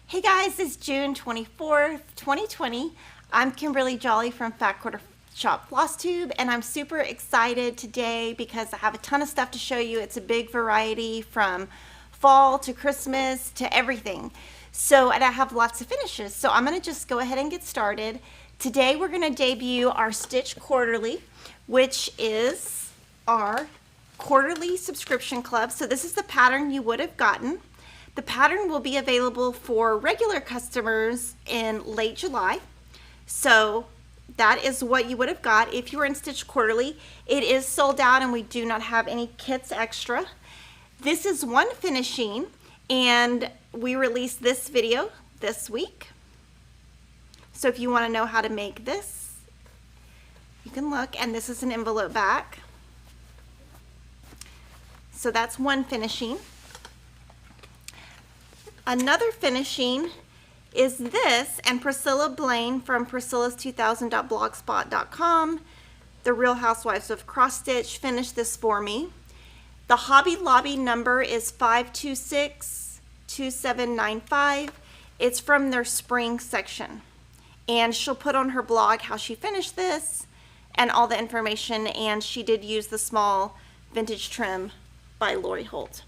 Hey guys, it's June 24th, 2020. I'm Kimberly Jolly from Fat Quarter Shop Flosstube, and I'm super excited today because I have a ton of stuff to show you. It's a big variety from fall to Christmas to everything. And I have lots of finishes. So I'm gonna just go ahead and get started. Today we're gonna debut our Stitch Quarterly, which is our quarterly subscription club. So this is the pattern you would have gotten. The pattern will be available for regular customers in late July. So that is what you would have got if you were in Stitch Quarterly. It is sold out and we do not have any kits extra. This is one finishing and we released this video this week. So if you want to know how to make this, you can look, and this is an envelope back. So that's one finishing. Another finishing is this, and Priscilla Blaine from priscillas2000.blogspot.com, the Real Housewives of Cross Stitch, finished this for me. The Hobby Lobby number is 5262795. It's from their spring section. And she'll put on her blog how she finished this and all the information, and she did use the small vintage trim by Lori Holt.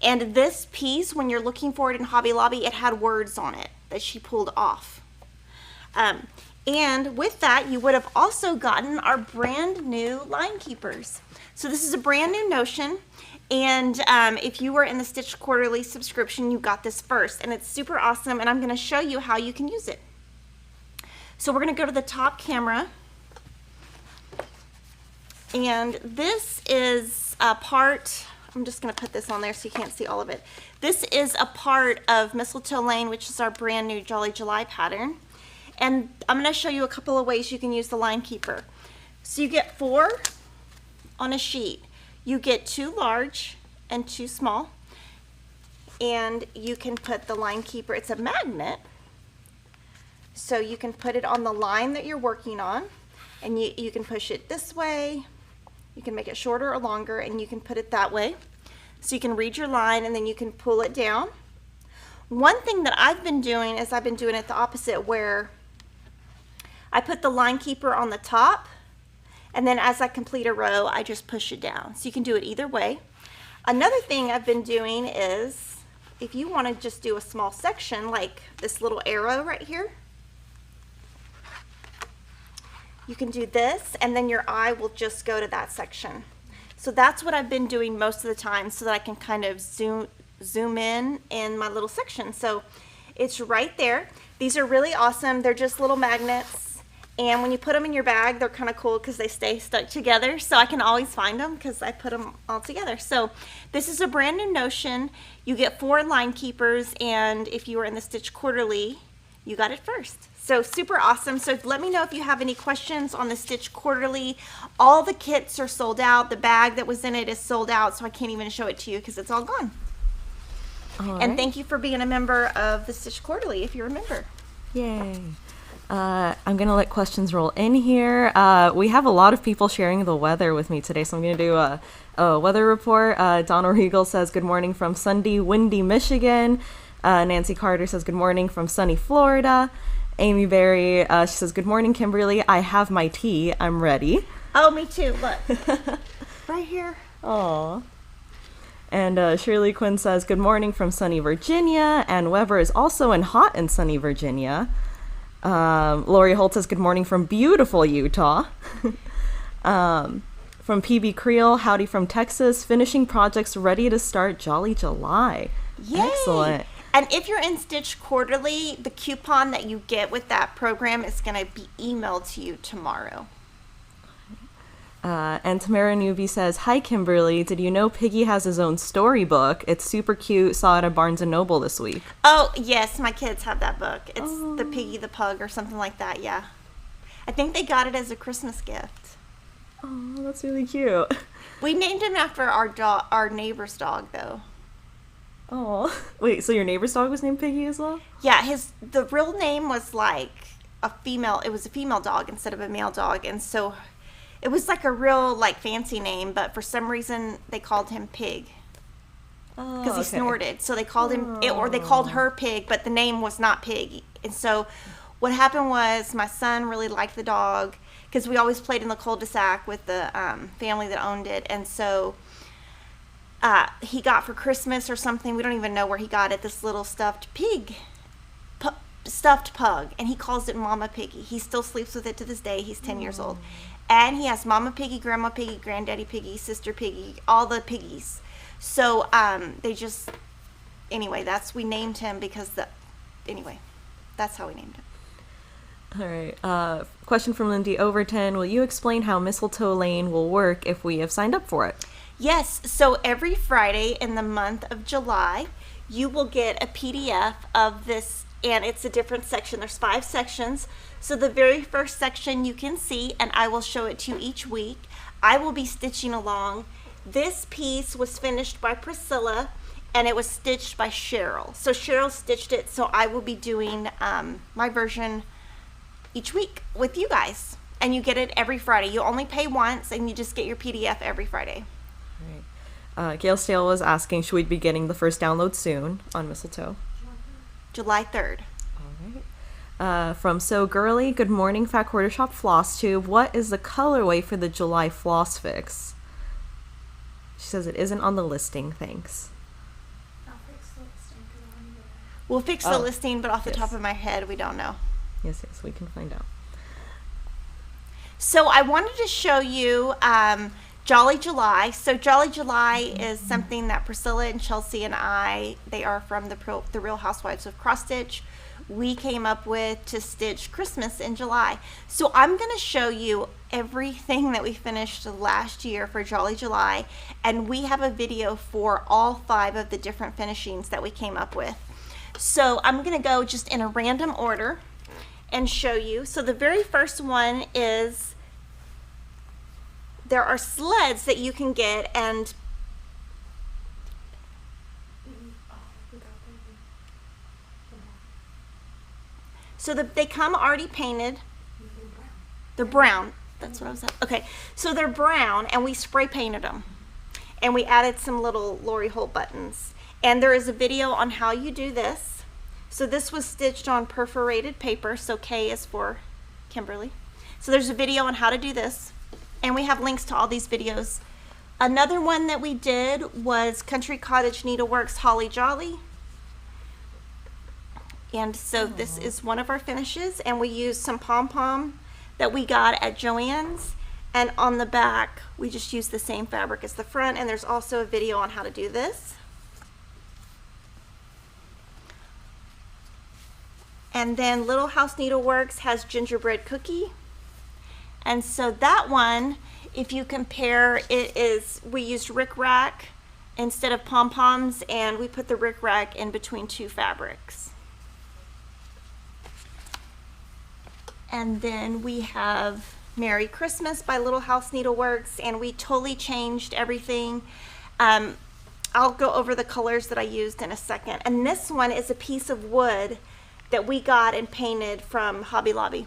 And this piece, when you're looking for it in Hobby Lobby, it had words on it that she pulled off. And with that, you would have also gotten our brand new line keepers. So this is a brand new notion. And if you were in the Stitch Quarterly subscription, you got this first. And it's super awesome. And I'm going to show you how you can use it. So we're going to go to the top camera. And this is a part... I'm just going to put this on there so you can't see all of it. This is a part of Mistletoe Lane, which is our brand new Jolly July pattern. And I'm going to show you a couple of ways you can use the line keeper. So you get 4 on a sheet. You get 2 large and 2 small. And you can put the line keeper, it's a magnet. So you can put it on the line that you're working on. And you can push it this way. You can make it shorter or longer, and you can put it that way. So you can read your line and then you can pull it down. One thing that I've been doing is I've been doing it the opposite, where I put the line keeper on the top, and then as I complete a row, I just push it down. So you can do it either way. Another thing I've been doing is, if you want to just do a small section, like this little arrow right here, you can do this, and then your eye will just go to that section. So that's what I've been doing most of the time, so that I can kind of zoom in my little section. So it's right there. These are really awesome. They're just little magnets, and when you put them in your bag, they're kind of cool because they stay stuck together. So I can always find them because I put them all together. So this is a brand new notion. You get 4 line keepers, and if you were in the Stitch Quarterly, you got it first. So super awesome. So let me know if you have any questions on the Stitch Quarterly. All the kits are sold out. The bag that was in it is sold out, so I can't even show it to you because it's all gone. All right. And thank you for being a member of the Stitch Quarterly, if you're a member. Yay. I'm going to let questions roll in here. We have a lot of people sharing the weather with me today, so I'm going to do a weather report. Donald Regal says, good morning from sunny, windy Michigan. Nancy Carter says, good morning from sunny Florida. Amy Berry, she says, good morning, Kimberly. I have my tea. I'm ready. Oh, me too. Look. Right here. Aw. And Shirley Quinn says, good morning from sunny Virginia. And Weber is also in hot and sunny Virginia. Lori Holt says, good morning from beautiful Utah. From PB Creel, howdy from Texas. Finishing projects ready to start Jolly July. Yay. Excellent. And if you're in Stitch Quarterly, the coupon that you get with that program is going to be emailed to you tomorrow. And Tamara Newby says, hi, Kimberly. Did you know Piggy has his own storybook? It's super cute. Saw it at Barnes & Noble this week. Oh, yes. My kids have that book. It's the Piggy the Pug or something like that, yeah. I think they got it as a Christmas gift. Oh, that's really cute. We named him after our neighbor's dog, though. Oh, wait, so your neighbor's dog was named Piggy as well? Yeah, the real name was like it was a female dog instead of a male dog, and so it was like a real like fancy name, but for some reason they called him Pig. because he okay. snorted. So they called him, or they called her Pig, but the name was not Pig. And so what happened was my son really liked the dog because we always played in the cul-de-sac with the family that owned it. And so he got for Christmas or something, we don't even know where he got it, this little stuffed pig, stuffed pug. And he calls it Mama Piggy. He still sleeps with it to this day. He's 10 years old. And he has Mama Piggy, Grandma Piggy, Granddaddy Piggy, Sister Piggy, all the piggies. So anyway, we named him because that's how we named him. All right. Question from Lindy Overton. Will you explain how Mistletoe Lane will work if we have signed up for it? Yes. So every Friday in the month of July, you will get a PDF of this, and it's a different section. There's 5 sections. So the very first section you can see, and I will show it to you each week. I will be stitching along. This piece was finished by Priscilla, and it was stitched by Cheryl. So Cheryl stitched it, so I will be doing my version each week with you guys. And you get it every Friday. You only pay once, and you just get your PDF every Friday. Right. Gail Stale was asking, should we be getting the first download soon on Mistletoe? July 3rd. All right. From So Girly, good morning, Fat Quarter Shop Flosstube. What is the colorway for the July floss fix? She says it isn't on the listing, thanks. We'll fix the listing, but off the top of my head, we don't know. Yes, we can find out. So I wanted to show you Jolly July. So Jolly July is something that Priscilla and Chelsea and they are from the Real Housewives of Cross Stitch, we came up with to stitch Christmas in July. So I'm going to show you everything that we finished last year for Jolly July, and we have a video for all 5 of the different finishings that we came up with. So I'm going to go just in a random order and show you. So the very first one is, there are sleds that you can get, and so they come already painted. They're brown. That's what I was at. Okay, so they're brown, and we spray painted them, and we added some little Lori Holt buttons. And there is a video on how you do this. So this was stitched on perforated paper. So K is for Kimberly. So there's a video on how to do this, and we have links to all these videos. Another one that we did was Country Cottage Needleworks Holly Jolly. And so this is one of our finishes, and we used some pom-pom that we got at Joann's, and on the back we just used the same fabric as the front, and there's also a video on how to do this. And then Little House Needleworks has Gingerbread Cookie, and so that one, if you compare, we used rickrack instead of pom-poms, and we put the rickrack in between 2 fabrics. And then we have Merry Christmas by Little House Needleworks, and we totally changed everything. I'll go over the colors that I used in a second. And this one is a piece of wood that we got and painted from Hobby Lobby.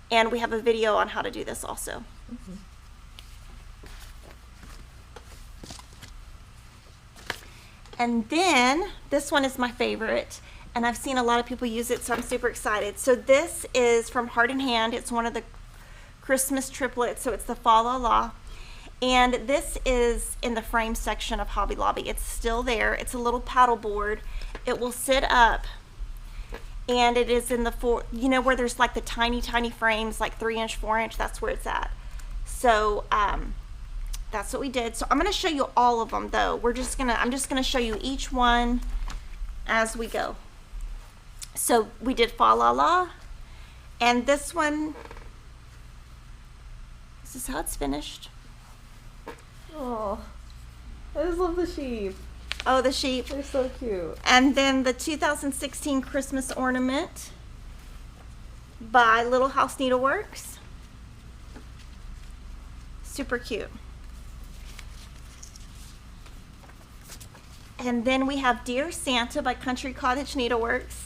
And we have a video on how to do this also. Mm-hmm. And then this one is my favorite, and I've seen a lot of people use it, so I'm super excited. So this is from Heart in Hand. It's one of the Christmas triplets, so it's the Fa La La. And this is in the frame section of Hobby Lobby. It's still there. It's a little paddle board. It will sit up, and it is in the where there's like the tiny frames, like 3-inch, 4-inch, that's where it's at. So that's what we did. So I'm going to show you all of them though. I'm just going to show you each one as we go. So we did Fa La La, and this one, this is how it's finished. Oh, I just love the sheep. Oh, the sheep. They're so cute. And then the 2016 Christmas Ornament by Little House Needleworks. Super cute. And then we have Dear Santa by Country Cottage Needleworks.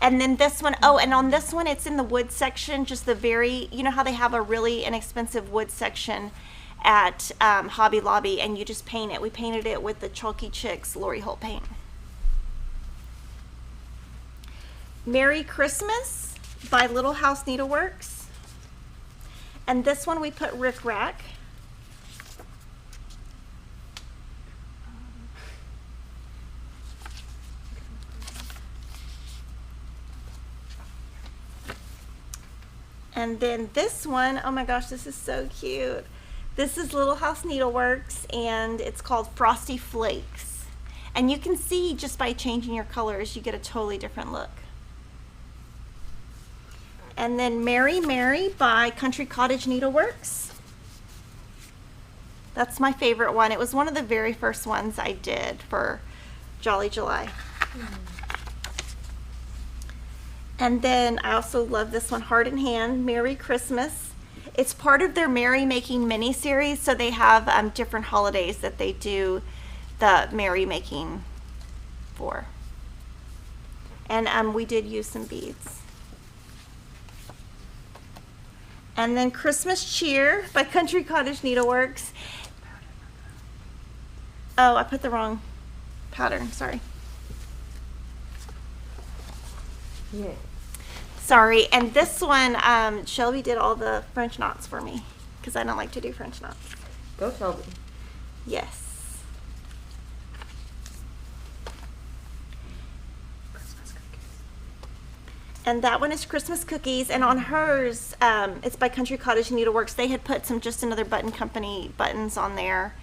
And then this one, and on this one, it's in the wood section, just the you know how they have a really inexpensive wood section, at Hobby Lobby, and you just paint it. We painted it with the Chalky Chicks Lori Holt paint. Merry Christmas by Little House Needleworks. And this one we put Rick Rack. And then this one, oh my gosh, this is so cute. This is Little House Needleworks, and it's called Frosty Flakes. And you can see just by changing your colors, you get a totally different look. And then Mary Mary by Country Cottage Needleworks. That's my favorite one. It was one of the very first ones I did for Jolly July. And then I also love this one, Heart in Hand, Merry Christmas. It's part of their Merry Making mini series, so they have different holidays that they do the Merry Making for. And we did use some beads. And then Christmas Cheer by Country Cottage Needleworks. Oh, I put the wrong pattern, sorry. Yeah. Sorry, and this one, Shelby did all the French knots for me, because I don't like to do French knots. Go Shelby. Yes. And that one is Christmas Cookies, and on hers, it's by Country Cottage Needleworks. They had put some Just Another Button Company buttons on there,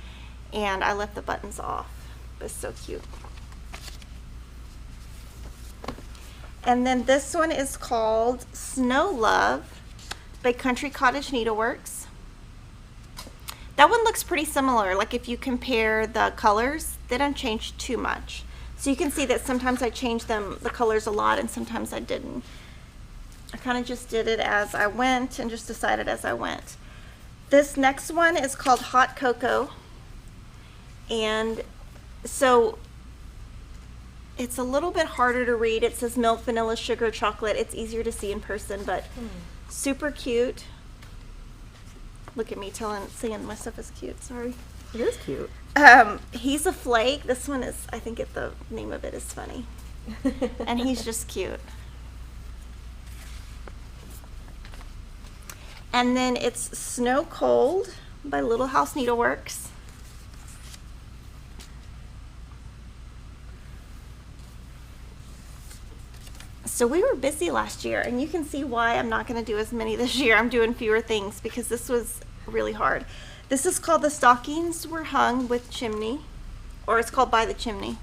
and I left the buttons off. It's so cute. And then this one is called Snow Love by Country Cottage Needleworks. That one looks pretty similar. Like if you compare the colors, they don't change too much. So you can see that sometimes I changed the colors a lot, and sometimes I didn't. I kind of just did it as I went and just decided as I went. This next one is called Hot Cocoa. And so it's a little bit harder to read. It says milk, vanilla, sugar, chocolate. It's easier to see in person, but super cute. Look at me saying my stuff is cute, sorry. It is cute. He's a flake. This one is, I think the name of it is funny. And he's just cute. And then it's Snow Cold by Little House Needleworks. So we were busy last year, and you can see why I'm not going to do as many this year. I'm doing fewer things because this was really hard. This is called The Stockings Were Hung with Chimney, or it's called By the Chimney.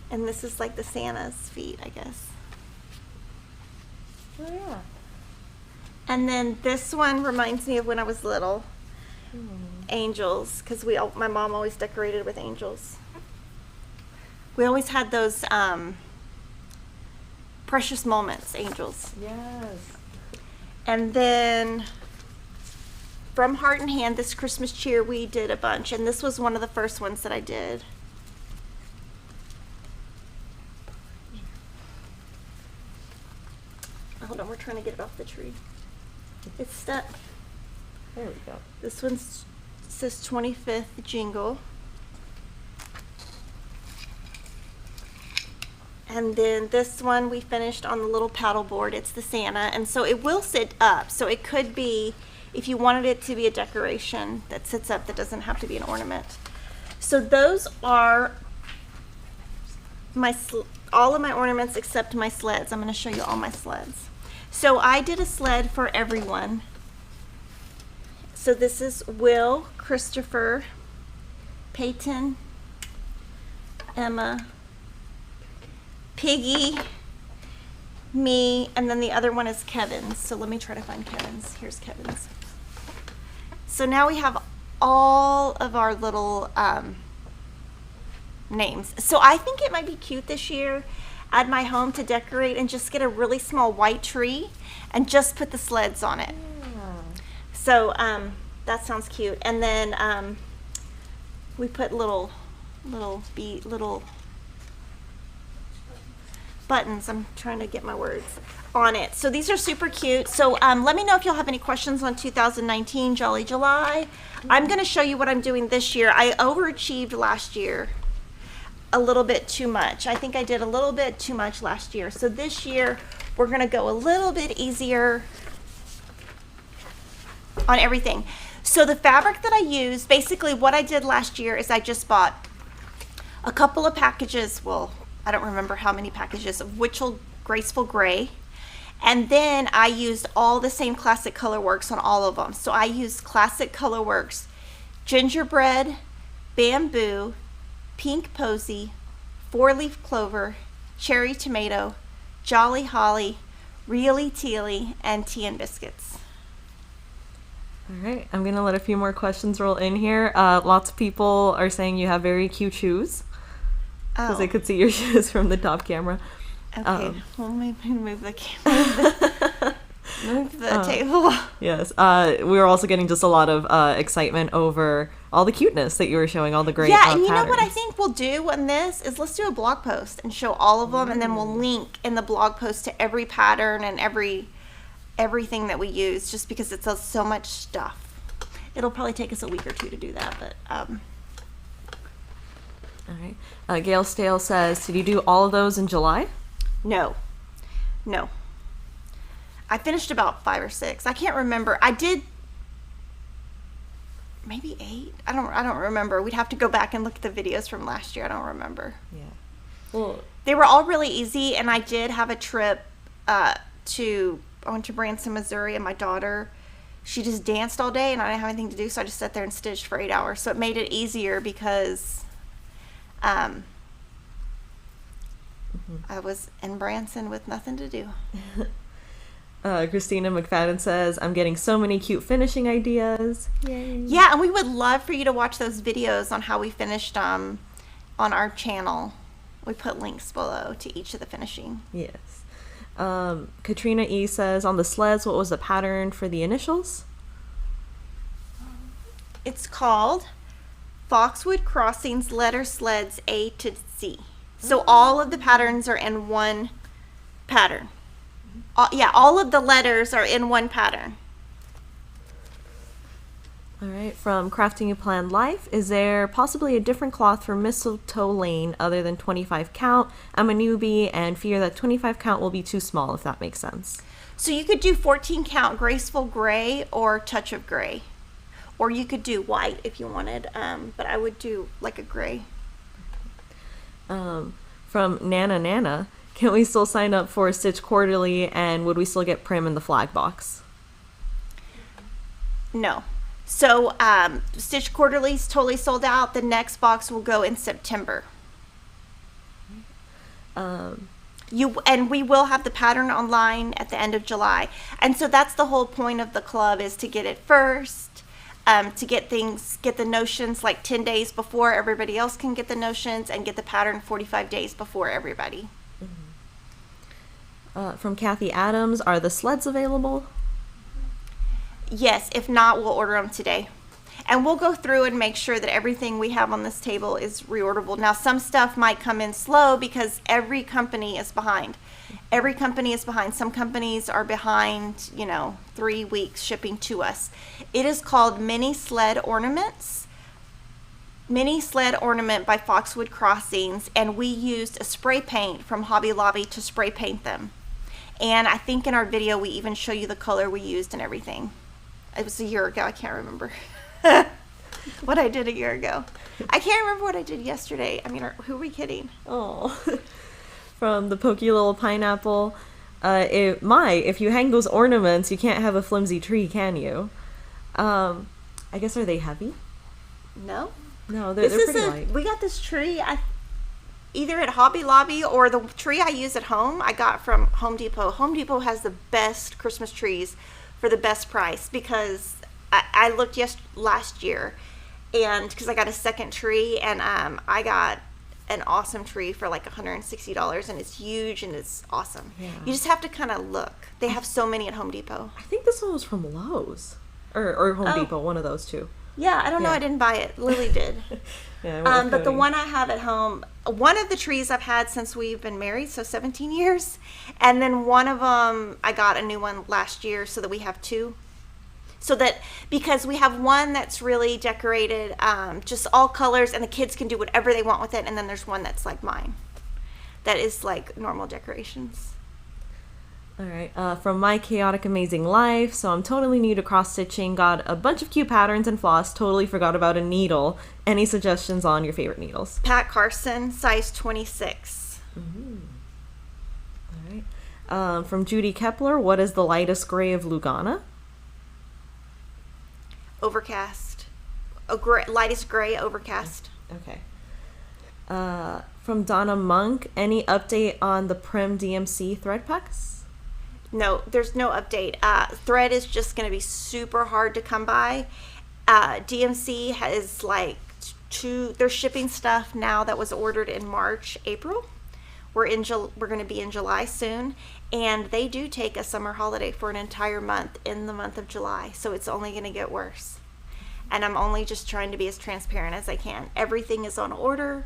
And this is like the Santa's feet, I guess. Oh yeah. And then this one reminds me of when I was little. Angels, because my mom always decorated with angels. We always had those Precious Moments angels. Yes. And then from Heart in Hand, this Christmas Cheer, we did a bunch, and this was one of the first ones that I did. Hold on, we're trying to get it off the tree. It's stuck. There we go. This one says 25th Jingle. And then this one we finished on the little paddle board. It's the Santa, and so it will sit up. So it could be, if you wanted it to be a decoration that sits up, that doesn't have to be an ornament. So those are all of my ornaments except my sleds. I'm going to show you all my sleds. So I did a sled for everyone. So this is Will, Christopher, Peyton, Emma, Piggy, me, and then the other one is Kevin's. So let me try to find Kevin's. Here's Kevin's. So now we have all of our little names. So I think it might be cute this year at my home to decorate and just get a really small white tree and just put the sleds on it. Yeah. So that sounds cute. And then we put little buttons. I'm trying to get my words on it. So these are super cute. So let me know if you'll have any questions on 2019 Jolly July. I'm going to show you what I'm doing this year. I overachieved last year a little bit too much. I think I did a little bit too much last year. So this year we're going to go a little bit easier on everything. So the fabric that I use, basically what I did last year is I just bought a couple of packages. Well, I don't remember how many packages of Graceful Gray. And then I used all the same Classic Colorworks on all of them. So I used Classic Colorworks, Gingerbread, Bamboo, Pink Posy, 4-Leaf Clover, Cherry Tomato, Jolly Holly, Really Tealy, and Tea and Biscuits. All right, I'm going to let a few more questions roll in here. Lots of people are saying you have very cute shoes. Because I could see your shoes from the top camera. Okay, well, maybe move the camera. Move the table. Yes, we were also getting just a lot of excitement over all the cuteness that you were showing, all the great and you know what I patterns. think we'll do on this is let's do a blog post and show all of them, and then we'll link in the blog post to every pattern and everything that we use, just because it's so much stuff. It'll probably take us a week or two to do that, but All right. Gail Stale says, did you do all of those in July? no. I finished about 5 or 6. I can't remember. I did maybe 8. I don't remember. We'd have to go back and look at the videos from last year. I don't remember. Yeah. Well, They were all really easy, and I did have a trip I went to Branson, Missouri, and my daughter, she just danced all day, and I didn't have anything to do, so I just sat there and stitched for 8 hours. So it made it easier because I was in Branson with nothing to do. Christina McFadden says, I'm getting so many cute finishing ideas. Yay. Yeah, and we would love for you to watch those videos on how we finished on our channel. We put links below to each of the finishing. Yes. Katrina E says, on the sleds, what was the pattern for the initials? It's called Foxwood Crossings Letter Sleds A to Z. So all of the patterns are in one pattern. All of the letters are in one pattern. All right. From Crafting a Planned Life, is there possibly a different cloth for Mistletoe Lane other than 25 count? I'm a newbie and fear that 25 count will be too small, if that makes sense. So you could do 14 count Graceful Gray or Touch of Gray. Or you could do white if you wanted, but I would do like a gray. From Nana, can we still sign up for Stitch Quarterly, and would we still get Prim in the flag box? No. So Stitch Quarterly's totally sold out. The next box will go in September. And we will have the pattern online at the end of July. And so that's the whole point of the club, is to get it first. To get the notions like 10 days before everybody else can get the notions, and get the pattern 45 days before everybody. From Kathy Adams, are the sleds available? Yes, if not, we'll order them today. And we'll go through and make sure that everything we have on this table is reorderable. Now, some stuff might come in slow because every company is behind. Every company is behind. Some companies are behind, 3 weeks shipping to us. It is called Mini Sled Ornaments. Mini Sled Ornament by Foxwood Crossings, and we used a spray paint from Hobby Lobby to spray paint them. And I think in our video we even show you the color we used and everything. It was a year ago. I can't remember what I did a year ago. I can't remember what I did yesterday. I mean, who are we kidding? Oh. From the Pokey Little Pineapple, if you hang those ornaments, you can't have a flimsy tree, can you? I guess, are they heavy? No. No, they're pretty light. We got this tree either at Hobby Lobby, or the tree I use at home I got from Home Depot. Home Depot has the best Christmas trees for the best price, because I looked last year, and because I got a second tree, and I got an awesome tree for like $160, and it's huge and it's awesome. Yeah. You just have to kind of look. They have so many at Home Depot. I think this one was from Lowe's or Home Depot, one of those two. Yeah, I don't know. Yeah. I didn't buy it. Lily did. Yeah, I went with But the Cody. one I have at home, one of the trees I've had since we've been married, so 17 years. And then one of them, I got a new one last year so that we have two. So that, because we have one that's really decorated, just all colors, and the kids can do whatever they want with it. And then there's one that's like mine, that is like normal decorations. All right, from My Chaotic Amazing Life. So I'm totally new to cross stitching. Got a bunch of cute patterns and floss. Totally forgot about a needle. Any suggestions on your favorite needles? Pat Carson, size 26. All right. From Judy Kepler. What is the lightest gray of Lugana? Overcast. Lightest gray, overcast. Okay. From Donna Monk. Any update on the Prim DMC thread packs? No, there's no update. Thread is just going to be super hard to come by. DMC has like they're shipping stuff now that was ordered in March, April. We're going to be in July soon, and they do take a summer holiday for an entire month in the month of July, so it's only going to get worse. And I'm only just trying to be as transparent as I can. Everything is on order.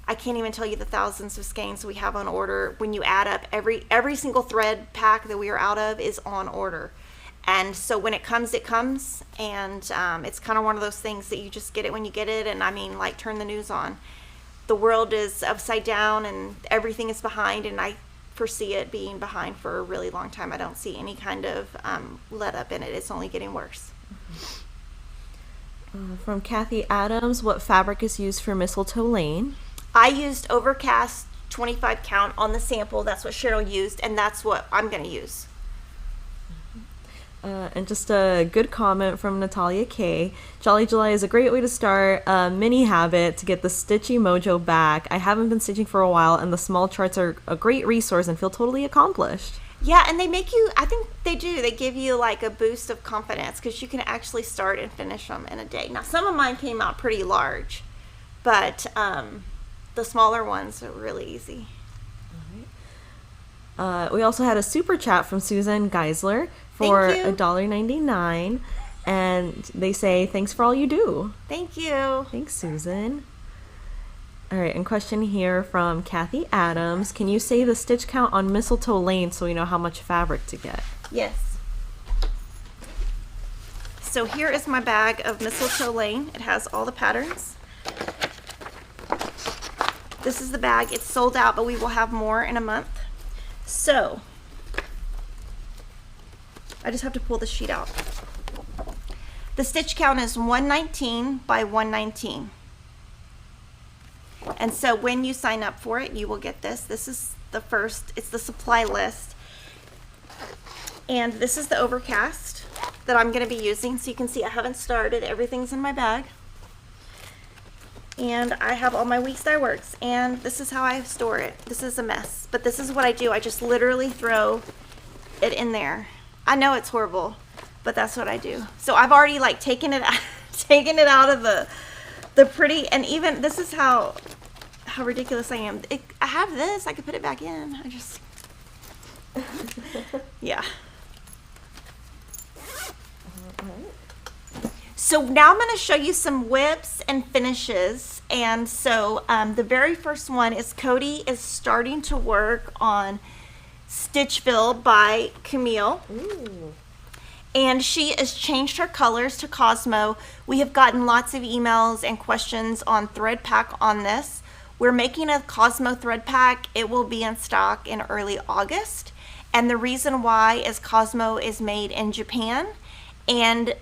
I can't even tell you the thousands of skeins we have on order. When you add up every single thread pack that we are out of is on order. And so when it comes, it comes. And it's kind of one of those things that you just get it when you get it. And I mean, like, turn the news on. The world is upside down and everything is behind. And I foresee it being behind for a really long time. I don't see any kind of let up in it. It's only getting worse. From Kathy Adams. What fabric is used for Mistletoe Lane? I used Overcast 25 count on the sample. That's what Cheryl used, and that's what I'm going to use. And just a good comment from Natalia K. Jolly July is a great way to start a mini habit to get the stitchy mojo back. I haven't been stitching for a while, and the small charts are a great resource and feel totally accomplished. Yeah, and they make you, I think they do, they give you like a boost of confidence because you can actually start and finish them in a day. Now, some of mine came out pretty large, but the smaller ones are really easy. We also had a super chat from Susan Geisler for Thank you. $1.99, and they say, thanks for all you do. Thank you. Thanks, Susan. All right, and question here from Kathy Adams. Can you say the stitch count on Mistletoe Lane so we know how much fabric to get? Yes. So here is my bag of Mistletoe Lane. It has all the patterns. This is the bag. It's sold out, but we will have more in a month. So I just have to pull the sheet out. The stitch count is 119 by 119. And so when you sign up for it, you will get this. This is the first, it's the supply list. And this is the Overcast that I'm going to be using. So you can see I haven't started. Everything's in my bag. And I have all my Weeks Dye Works, and this is how I store it. This is a mess, but this is what I do. I just literally throw it in there. I know it's horrible, but that's what I do. So I've already like taken it out of the pretty, and even this is how ridiculous I am. I have this. I could put it back in. I just yeah. So now I'm going to show you some whips and finishes. And so the very first one is Cody is starting to work on Stitchville by Camille. Ooh. And she has changed her colors to Cosmo. We have gotten lots of emails and questions on thread pack on this. We're making a Cosmo thread pack. It will be in stock in early August. And the reason why is Cosmo is made in Japan, and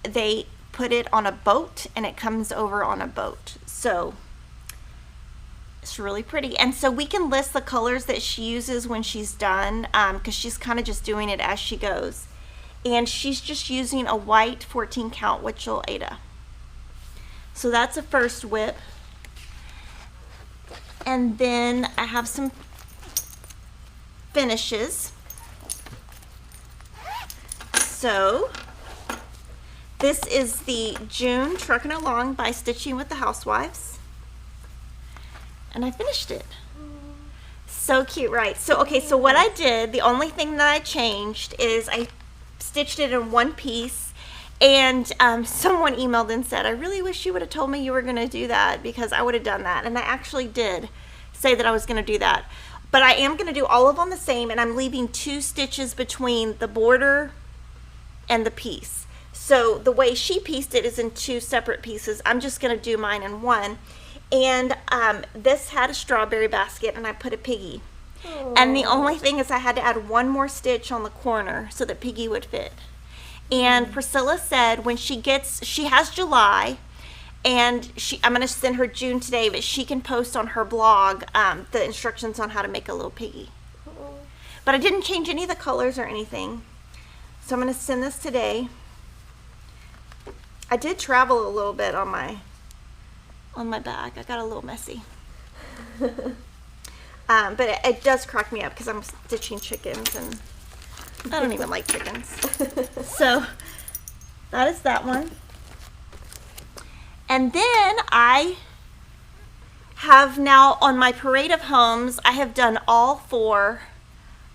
they put it on a boat and it comes over on a boat. So it's really pretty. And so we can list the colors that she uses when she's done, because she's kind of just doing it as she goes. And she's just using a white 14 count Witchell Aida. So that's a first whip. And then I have some finishes. So this is the June Truckin' Along by Stitching with the Housewives. And I finished it. So cute, right? So, okay, so what I did, the only thing that I changed is I stitched it in one piece, And someone emailed and said, I really wish you would have told me you were going to do that, because I would have done that. And I actually did say that I was going to do that. But I am going to do all of them the same, and I'm leaving 2 stitches between the border and the piece. So the way she pieced it is in 2 separate pieces. I'm just going to do mine in one. And this had a strawberry basket, and I put a piggy. Aww. And the only thing is I had to add 1 more stitch on the corner so that piggy would fit. And Priscilla said when she has July, and I'm going to send her June today, but she can post on her blog the instructions on how to make a little piggy. Aww. But I didn't change any of the colors or anything. So I'm going to send this today. I did travel a little bit on my bag. I got a little messy. But it does crack me up because I'm stitching chickens, and I don't even like chickens. So that is that one. And then I have now on my Parade of Homes, I have done all 4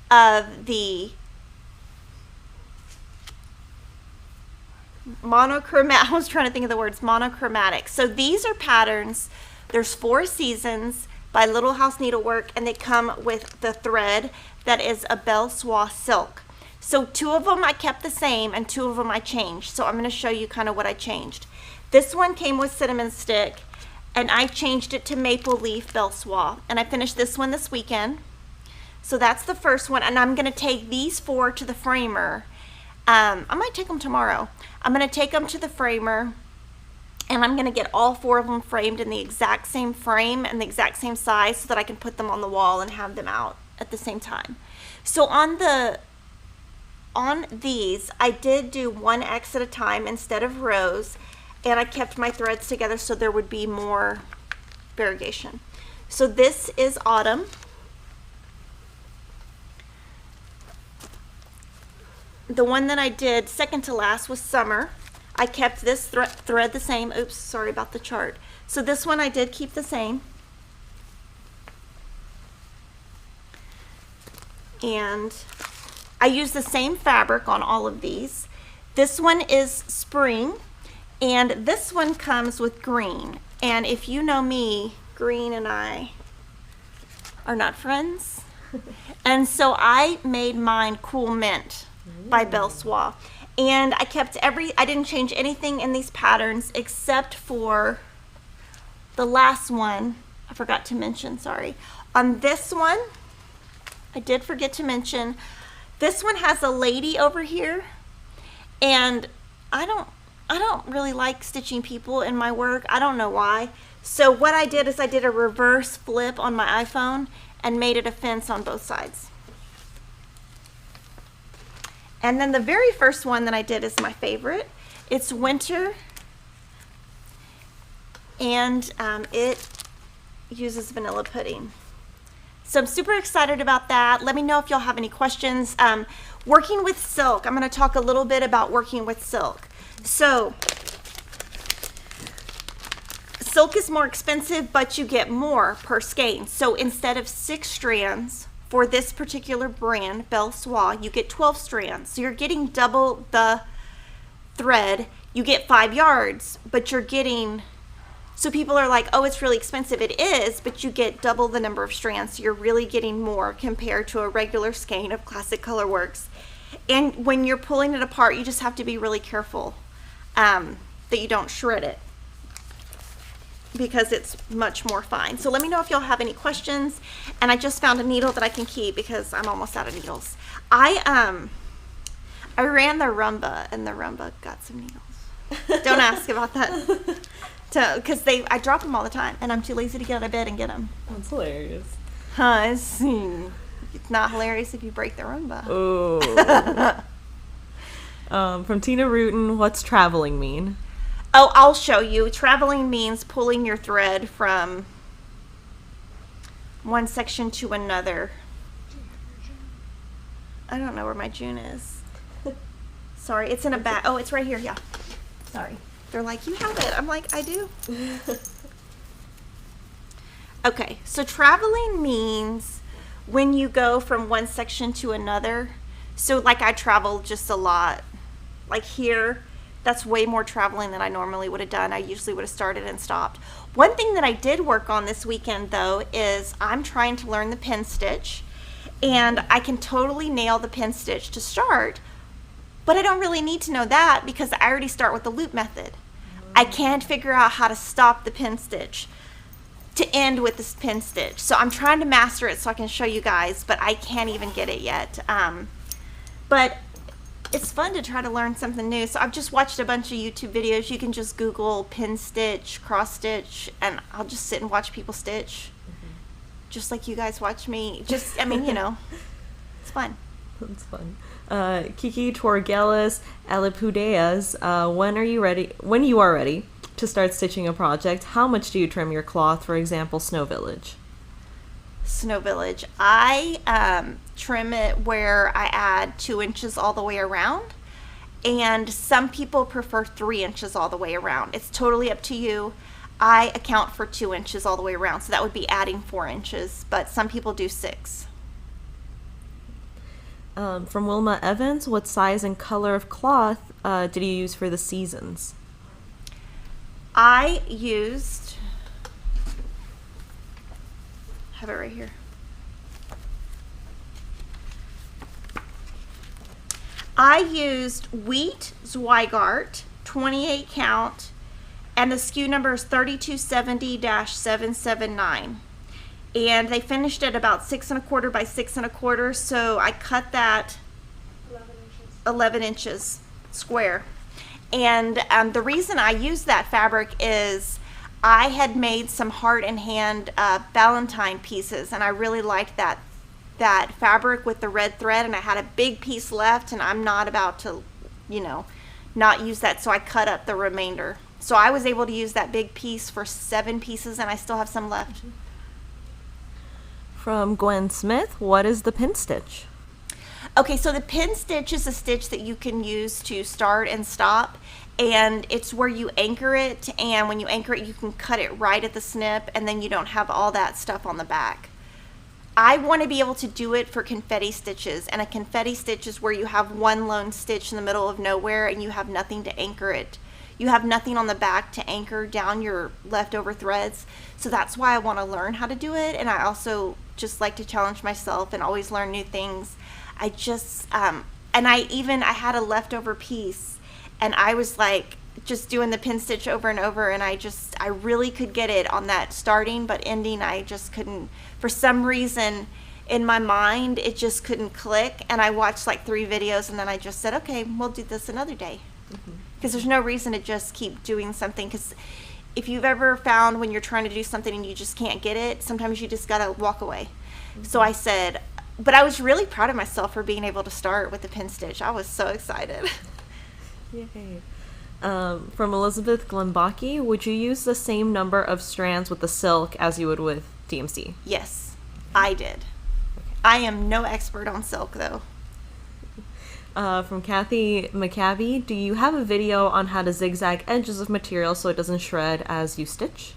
of the monochromatic. I was trying to think of the words monochromatic. So these are patterns. There's 4 seasons by Little House Needlework, and they come with the thread that is a Belle Soie silk. So 2 of them I kept the same, and 2 of them I changed. So I'm going to show you kind of what I changed. This one came with cinnamon stick, and I changed it to maple leaf Belle Soie, and I finished this one this weekend. So that's the first one, and I'm going to take these 4 to the framer. I might take them tomorrow. I'm going to take them to the framer, and I'm going to get all 4 of them framed in the exact same frame and the exact same size so that I can put them on the wall and have them out at the same time. So on these, I did do 1X at a time instead of rows, and I kept my threads together so there would be more variegation. So this is autumn. The one that I did second to last was summer. I kept this thread the same. Oops, sorry about the chart. So this one I did keep the same. And I use the same fabric on all of these. This one is spring, and this one comes with green. And if you know me, green and I are not friends. And so I made mine Cool Mint by Belle Soie. And I kept I didn't change anything in these patterns except for the last one. I forgot to mention, sorry. On this one, I did forget to mention, this one has a lady over here, and I don't really like stitching people in my work. I don't know why. So what I did is I did a reverse flip on my iPhone and made it a fence on both sides. And then the very first one that I did is my favorite. It's winter, and it uses vanilla pudding. So I'm super excited about that. Let me know if y'all have any questions. Working with silk, I'm going to talk a little bit about working with silk. So silk is more expensive, but you get more per skein. So instead of 6 strands for this particular brand, Belle Soie, you get 12 strands. So you're getting double the thread. You get 5 yards, but you're getting, so people are like, oh, it's really expensive. It is, but you get double the number of strands. So you're really getting more compared to a regular skein of Classic Colorworks. And when you're pulling it apart, you just have to be really careful that you don't shred it, because it's much more fine. So let me know if y'all have any questions. And I just found a needle that I can keep because I'm almost out of needles. I ran the Rumba, and the Rumba got some needles. Don't ask about that. Because I drop them all the time, and I'm too lazy to get out of bed and get them. That's hilarious. It's not hilarious if you break the Rumba. Oh. From Tina Rutan, what's traveling mean? Oh, I'll show you. Traveling means pulling your thread from one section to another. I don't know where my June is. Sorry, it's in a bag. Oh, it's right here. Yeah. Sorry. They're like, you have it. I'm like, I do. Okay, so traveling means when you go from one section to another. So like I travel just a lot. Like here, That's way more traveling than I normally would have done. I usually would have started and stopped. One thing that I did work on this weekend though is I'm trying to learn the pin stitch, and I can totally nail the pin stitch to start, but I don't really need to know that because I already start with the loop method. I can't figure out how to stop the pin stitch to end with this pin stitch. So I'm trying to master it so I can show you guys, but I can't even get it yet. But it's fun to try to learn something new. So I've just watched a bunch of YouTube videos. You can just Google pin stitch, cross stitch, and I'll just sit and watch people stitch. Just like you guys watch me. Just, I mean, you know, it's fun. That's fun. Kiki Torgelis Alipudeas, when you are ready to start stitching a project, how much do you trim your cloth, for example, Snow Village? Snow Village. I trim it where I add 2 inches all the way around, and some people prefer 3 inches all the way around. It's totally up to you. I account for 2 inches all the way around, so that would be adding 4 inches, but some people do 6. From Wilma Evans, what size and color of cloth did you use for the seasons? I used, have it right here. I used wheat Zweigart, 28 count, and the SKU number is 3270-779. And they finished at about 6 1/4 by 6 1/4, so I cut that 11 inches square. And the reason I used that fabric is I had made some heart and hand Valentine pieces, and I really liked that fabric with the red thread, and I had a big piece left, and I'm not about to, you know, not use that, so I cut up the remainder. So I was able to use that big piece for 7 pieces, and I still have some left. From Gwen Smith, what is the pin stitch? Okay, so the pin stitch is a stitch that you can use to start and stop, and it's where you anchor it, and when you anchor it you can cut it right at the snip, and then you don't have all that stuff on the back. I want to be able to do it for confetti stitches, and a confetti stitch is where you have one lone stitch in the middle of nowhere and you have nothing to anchor it. You have nothing on the back to anchor down your leftover threads, so that's why I want to learn how to do it, and I also just like to challenge myself and always learn new things. I just and I had a leftover piece, and I was like just doing the pin stitch over and over, and I really could get it on that starting, but ending I just couldn't. For some reason in my mind it just couldn't click, and I watched like 3 videos, and then I just said, okay, we'll do this another day. Because there's no reason to just keep doing something, because if you've ever found when you're trying to do something and you just can't get it, sometimes you just gotta walk away. So I said, but I was really proud of myself for being able to start with the pin stitch. I was so excited. Yay. From Elizabeth Glembaki, would you use the same number of strands with the silk as you would with DMC? Yes, I did. I am no expert on silk though. From Kathy McCabe, do you have a video on how to zigzag edges of material so it doesn't shred as you stitch?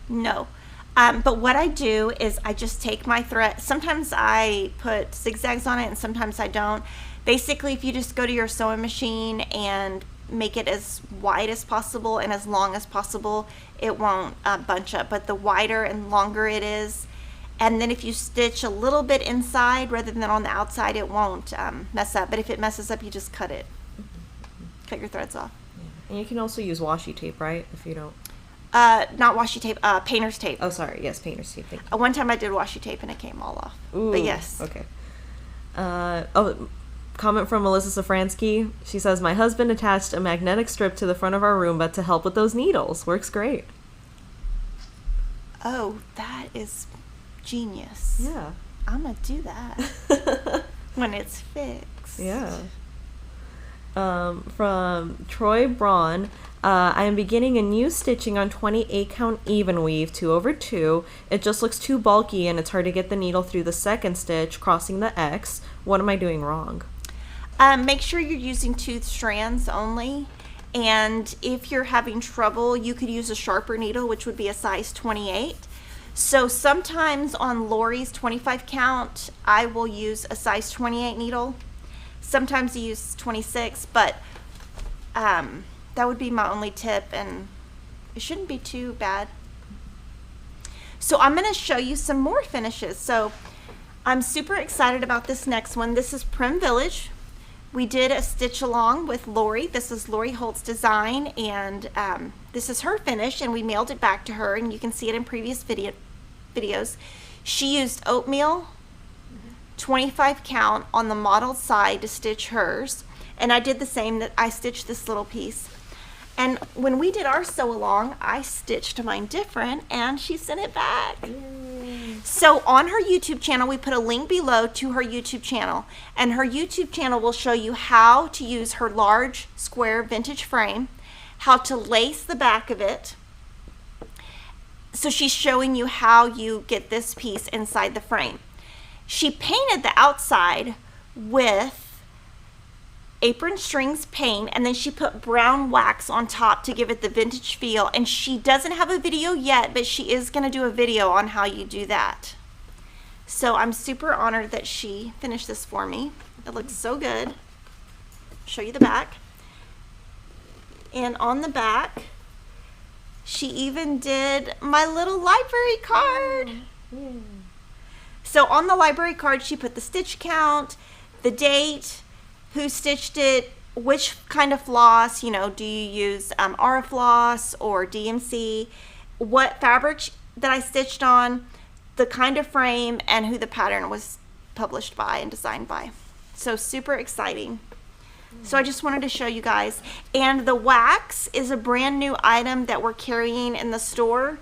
No. But what I do is I just take my thread. Sometimes I put zigzags on it and sometimes I don't. Basically, if you just go to your sewing machine and make it as wide as possible and as long as possible, it won't bunch up. But the wider and longer it is, and then if you stitch a little bit inside rather than on the outside, it won't mess up. But if it messes up, you just cut it. Cut your threads off. Yeah. And you can also use washi tape, right? If you don't. Not washi tape, painter's tape. Oh, sorry. Yes, painter's tape. Thank you. One time I did washi tape and it came all off. Ooh, but yes. Okay. Comment from Melissa Safransky. She says, my husband attached a magnetic strip to the front of our Roomba to help with those needles. Works great. Oh, that is genius. Yeah. I'm going to do that when it's fixed. Yeah. From Troy Braun, I am beginning a new stitching on 28 count even weave 2/2. It just looks too bulky and it's hard to get the needle through the second stitch, crossing the X. What am I doing wrong? Make sure you're using 2 strands only, and if you're having trouble, you could use a sharper needle, which would be a size 28. So sometimes on Lori's 25 count, I will use a size 28 needle. Sometimes I use 26, but That would be my only tip, and it shouldn't be too bad. So I'm going to show you some more finishes. So I'm super excited about this next one. This is Prim Village. We did a stitch along with Lori. This is Lori Holt's design, and this is her finish, and we mailed it back to her, and you can see it in previous videos. She used oatmeal, 25 count on the modeled side to stitch hers, and I did the same. That I stitched this little piece. And when we did our sew along, I stitched mine different, and she sent it back. Yay. So on her YouTube channel, we put a link below to her YouTube channel, and her YouTube channel will show you how to use her large square vintage frame, how to lace the back of it. So she's showing you how you get this piece inside the frame. She painted the outside with apron strings paint, and then she put brown wax on top to give it the vintage feel, and she doesn't have a video yet, but she is going to do a video on how you do that. So I'm super honored that she finished this for me. It looks so good. Show you the back. And on the back, she even did my little library card. So on the library card, she put the stitch count, the date, who stitched it, which kind of floss, you know, do you use Aura floss or DMC, what fabric that I stitched on, the kind of frame, and who the pattern was published by and designed by. So super exciting. So I just wanted to show you guys. And the wax is a brand new item that we're carrying in the store,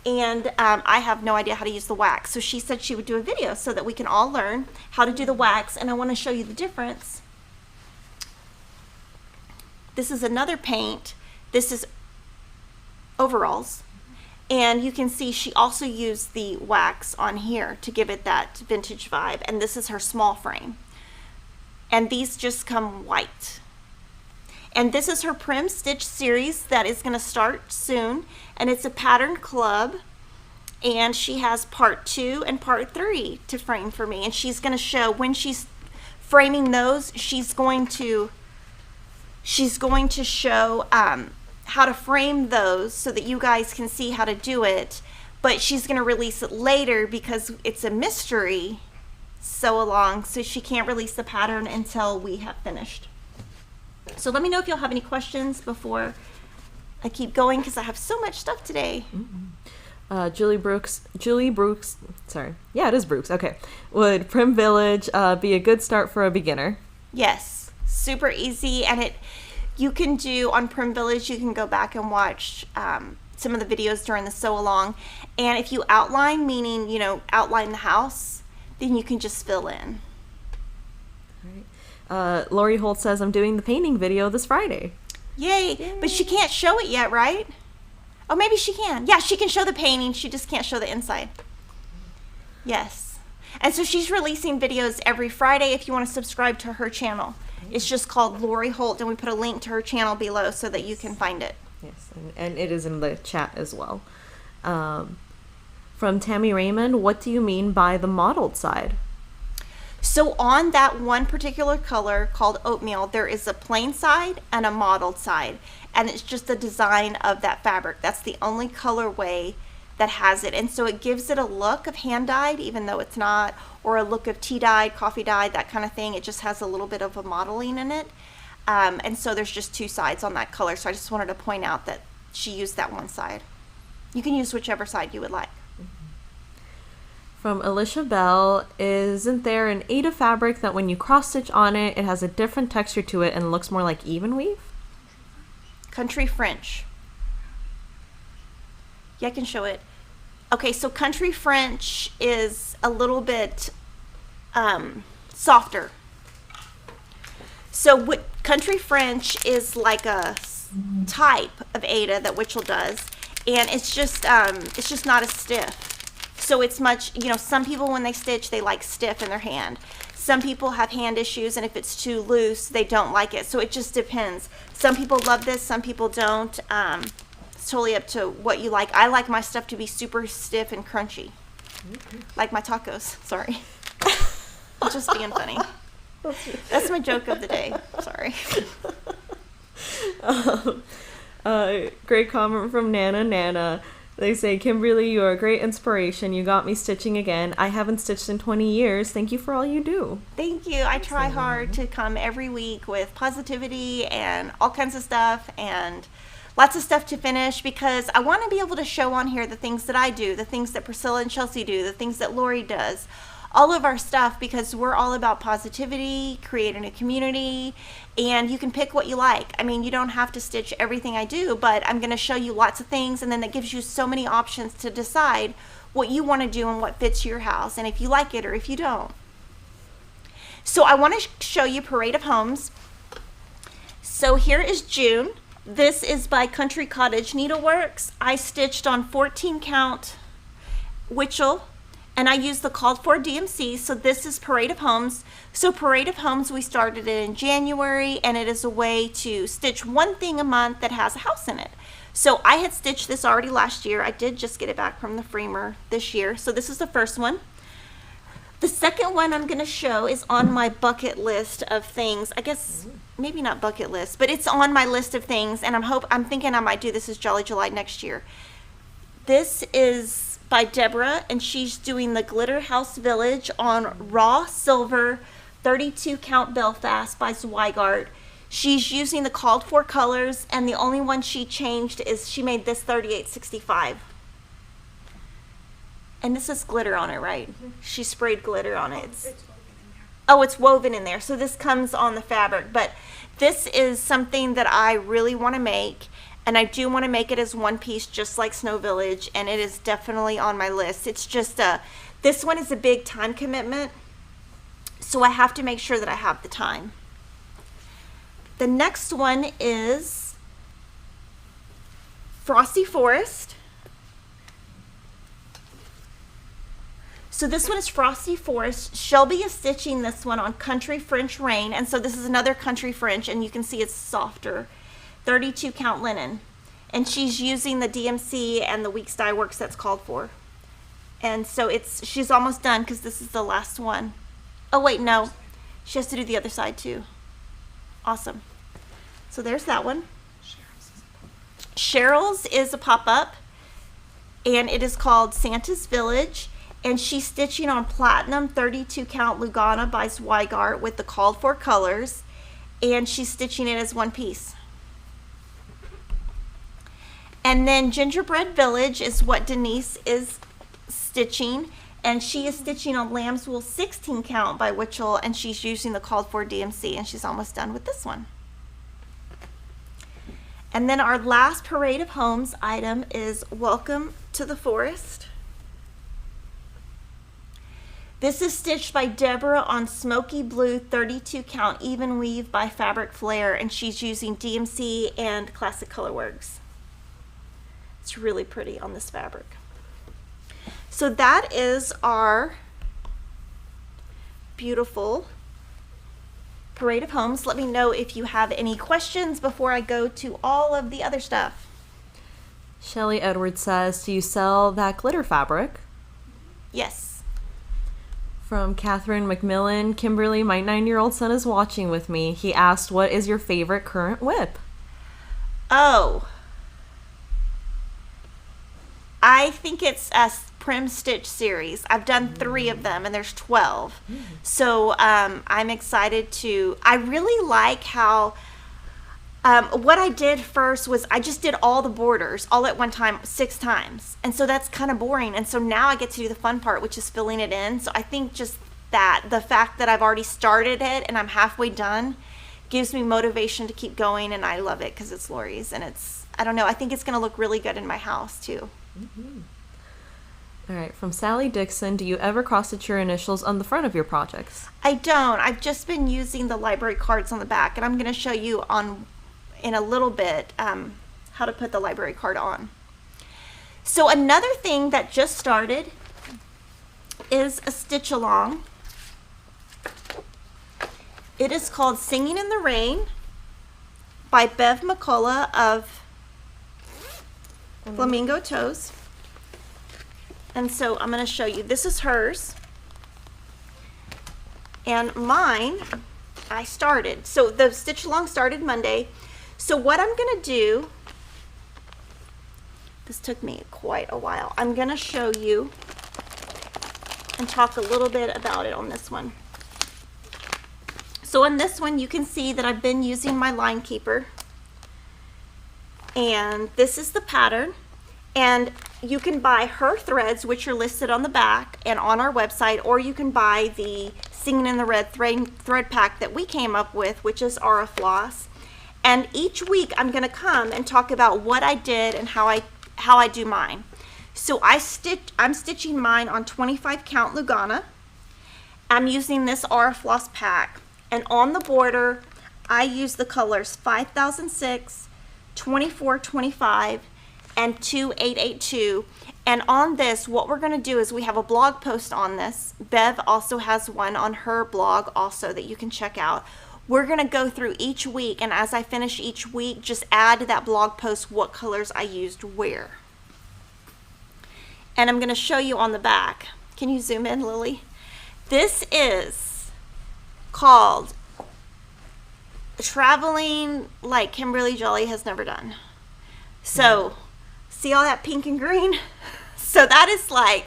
and I have no idea how to use the wax. So she said she would do a video so that we can all learn how to do the wax, and I want to show you the difference. This is another paint. This is overalls. And you can see she also used the wax on here to give it that vintage vibe. And this is her small frame. And these just come white. And this is her Prim Stitch series that is going to start soon. And it's a pattern club. And she has part 2 and part 3 to frame for me. And she's going to show, when she's framing those, she's going to show how to frame those so that you guys can see how to do it, but she's going to release it later because it's a mystery sew along, so she can't release the pattern until we have finished. So let me know if you'll have any questions before I keep going, because I have so much stuff today. Julie Brooks, sorry. Yeah, it is Brooks. Okay. Would Prim Village be a good start for a beginner? Yes. Super easy, and you can do on Prim Village, you can go back and watch some of the videos during the sew along, and if you outline, meaning, you know, outline the house, then you can just fill in. All right. Lori Holt says, I'm doing the painting video this Friday. Yay. But she can't show it yet, right? Oh, maybe she can. Yeah, she can show the painting, she just can't show the inside. Yes. And so she's releasing videos every Friday if you want to subscribe to her channel. It's just called Lori Holt, and we put a link to her channel below so that you can find it. Yes, and it is in the chat as well. From Tammy Raymond, what do you mean by the modeled side? So on that one particular color called oatmeal, there is a plain side and a modeled side, and it's just the design of that fabric. That's the only colorway that has it, and so it gives it a look of hand dyed, even though it's not, or a look of tea dyed, coffee dyed, that kind of thing. It just has a little bit of a modeling in it, and so there's just 2 sides on that color. So I just wanted to point out that she used that one side. You can use whichever side you would like. From Alicia Bell, isn't there an Aida fabric that when you cross stitch on it, it has a different texture to it and looks more like even weave? Country French. Yeah, I can show it. Okay, so Country French is a little bit softer. So what Country French is like a type of Aida that Witchell does, and it's just not as stiff. So it's much, you know, some people when they stitch, they like stiff in their hand. Some people have hand issues, and if it's too loose, they don't like it. So it just depends. Some people love this, some people don't. It's totally up to what you like. I like my stuff to be super stiff and crunchy. Like my tacos. Sorry. I'm just being funny. That's my joke of the day. Sorry. Great comment from Nana. They say, Kimberly, you are a great inspiration. You got me stitching again. I haven't stitched in 20 years. Thank you for all you do. Thank you. I try hard to come every week with positivity and all kinds of stuff and lots of stuff to finish, because I want to be able to show on here the things that I do, the things that Priscilla and Chelsea do, the things that Lori does, all of our stuff, because we're all about positivity, creating a community, and you can pick what you like. I mean, you don't have to stitch everything I do, but I'm going to show you lots of things, and then that gives you so many options to decide what you want to do and what fits your house, and if you like it or if you don't. So I want to show you Parade of Homes. So here is June. This is by Cottage Needleworks. I stitched on 14 count Witchell, and I used the called for DMC. So this is Parade of Homes. So Parade of Homes, we started it in January, and it is a way to stitch one thing a month that has a house in it. So I had stitched this already last year. I did just get it back from the framer this year. So this is the first one. The second one I'm going to show is on my bucket list of things. I guess maybe not bucket list, but it's on my list of things, and I'm thinking I might do this as Jolly July next year. This is by Deborah, and she's doing the Glitter House Village on raw silver 32 count Belfast by Zweigart. She's using the called for colors, and the only one she changed is she made this 3865. And this is glitter on it, right? She sprayed glitter on it. It's woven in there. So this comes on the fabric, but this is something that I really want to make. And I do want to make it as one piece, just like Snow Village, and it is definitely on my list. It's just this one is a big time commitment, so I have to make sure that I have the time. The next one is Frosty Forest. So this one is Frosty Forest. Shelby is stitching this one on Country French Rain, and so this is another Country French, and you can see it's softer. 32 count linen, and she's using the DMC and the Weeks Dye Works that's called for. And so she's almost done, because this is the last one. Oh wait, no, she has to do the other side too. Awesome. So there's that one. Cheryl's is a pop-up, and it is called Santa's Village, and she's stitching on platinum 32 count Lugana by Zweigart with the called for colors, and she's stitching it as one piece. And then Gingerbread Village is what Denise is stitching, and she is stitching on Lamb's Wool 16 count by Witchell, and she's using the called for DMC, and she's almost done with this one. And then our last Parade of Homes item is Welcome to the Forest. This is stitched by Deborah on Smoky Blue 32 count even weave by Fabric Flair, and she's using DMC and Classic Colorworks. It's really pretty on this fabric. So that is our beautiful Parade of Homes. Let me know if you have any questions before I go to all of the other stuff. Shelly Edwards says, do you sell that glitter fabric? Yes. From Catherine McMillan, Kimberly, my 9-year-old son is watching with me. He asked, what is your favorite current WIP? Oh, I think it's a Prim Stitch series. I've done 3 of them, and there's 12. So I'm excited to, I really like how, what I did first was I just did all the borders all at one time 6 times. And so that's kind of boring. And so now I get to do the fun part, which is filling it in. So I think just that, the fact that I've already started it and I'm halfway done, gives me motivation to keep going, and I love it because it's Lori's, and it's, I don't know, I think it's going to look really good in my house too. Mm-hmm. All right, from Sally Dixon, do you ever cross-stitch your initials on the front of your projects? I don't. I've just been using the library cards on the back, and I'm going to show you in a little bit how to put the library card on. So another thing that just started is a stitch along. It is called Singing in the Rain by Bev McCullough of Flamingo Toes. And so I'm going to show you. This is hers. And mine, I started. So the stitch along started Monday. So what I'm gonna do, this took me quite a while. I'm gonna show you and talk a little bit about it on this one. So on this one, you can see that I've been using my line keeper, and this is the pattern. And you can buy her threads, which are listed on the back and on our website, or you can buy the Singing in the Red thread pack that we came up with, which is Aura Floss. And each week I'm gonna come and talk about what I did and how I do mine. So I'm stitching mine on 25 count Lugana. I'm using this Aura Floss pack, and on the border I use the colors 5006, 2425, and 2882. And on this, what we're gonna do is we have a blog post on this. Bev also has one on her blog also that you can check out. We're gonna go through each week, and as I finish each week, just add to that blog post what colors I used where. And I'm gonna show you on the back. Can you zoom in, Lily? This is called Traveling Like Kimberly Jolly Has Never Done. So, see all that pink and green? So that is like,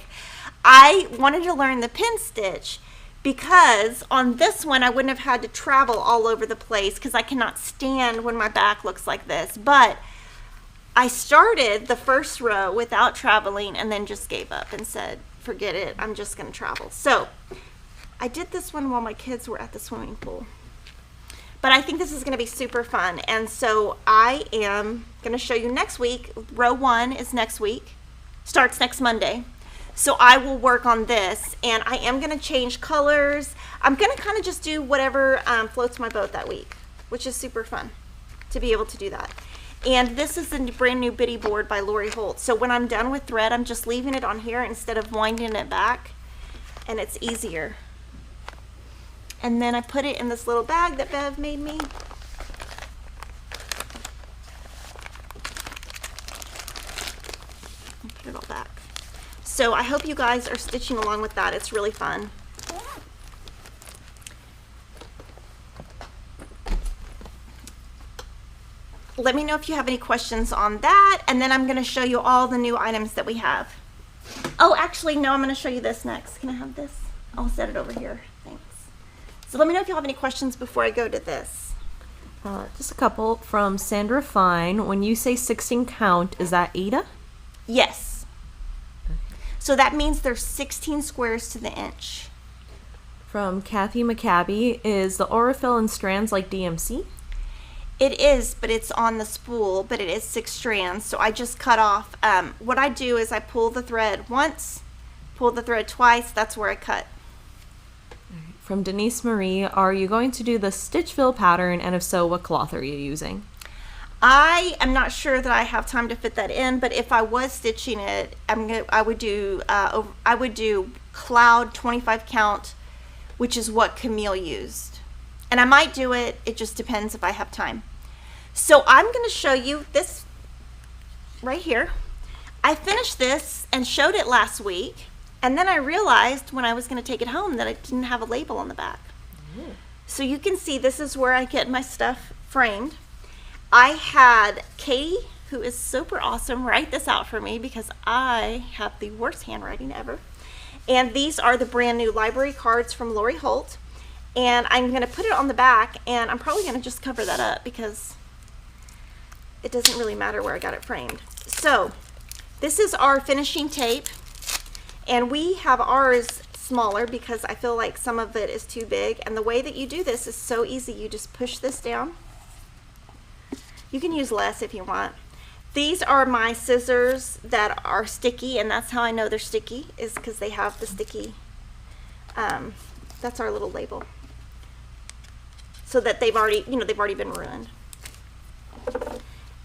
I wanted to learn the pin stitch because on this one I wouldn't have had to travel all over the place because I cannot stand when my back looks like this. But I started the first row without traveling and then just gave up and said, forget it, I'm just gonna travel. So I did this one while my kids were at the swimming pool. But I think this is going to be super fun. And so I am going to show you next week. Row 1 is next week. Starts next Monday. So I will work on this. And I am going to change colors. I'm going to kind of just do whatever floats my boat that week, which is super fun to be able to do that. And this is the brand new bitty board by Lori Holt. So when I'm done with thread, I'm just leaving it on here instead of winding it back. And it's easier. And then I put it in this little bag that Bev made me. Put it all back. So I hope you guys are stitching along with that. It's really fun. Let me know if you have any questions on that, and then I'm going to show you all the new items that we have. Oh, actually, no, I'm going to show you this next. Can I have this? I'll set it over here. Thanks. So let me know if you have any questions before I go to this. Just a couple from Sandra Fine. When you say 16 count, is that Aida? Yes. So that means there's 16 squares to the inch. From Kathy McCabe, is the Aurifil in strands like DMC? It is, but it's on the spool, but it is 6 strands. So I just cut off. What I do is I pull the thread once, pull the thread twice. That's where I cut. From Denise Marie, are you going to do the stitch fill pattern, and if so, what cloth are you using? I am not sure that I have time to fit that in, but if I was stitching it, I would do Cloud 25 count, which is what Camille used. And I might do it, it just depends if I have time. So I'm going to show you this right here. I finished this and showed it last week. And then I realized when I was going to take it home that it didn't have a label on the back. Mm. So you can see this is where I get my stuff framed. I had Katie, who is super awesome, write this out for me because I have the worst handwriting ever. And these are the brand new library cards from Lori Holt. And I'm going to put it on the back, and I'm probably going to just cover that up because it doesn't really matter where I got it framed. So this is our finishing tape. And we have ours smaller because I feel like some of it is too big. And the way that you do this is so easy. You just push this down. You can use less if you want. These are my scissors that are sticky, and that's how I know they're sticky, is because they have the sticky, that's our little label. So that they've already, they've already been ruined.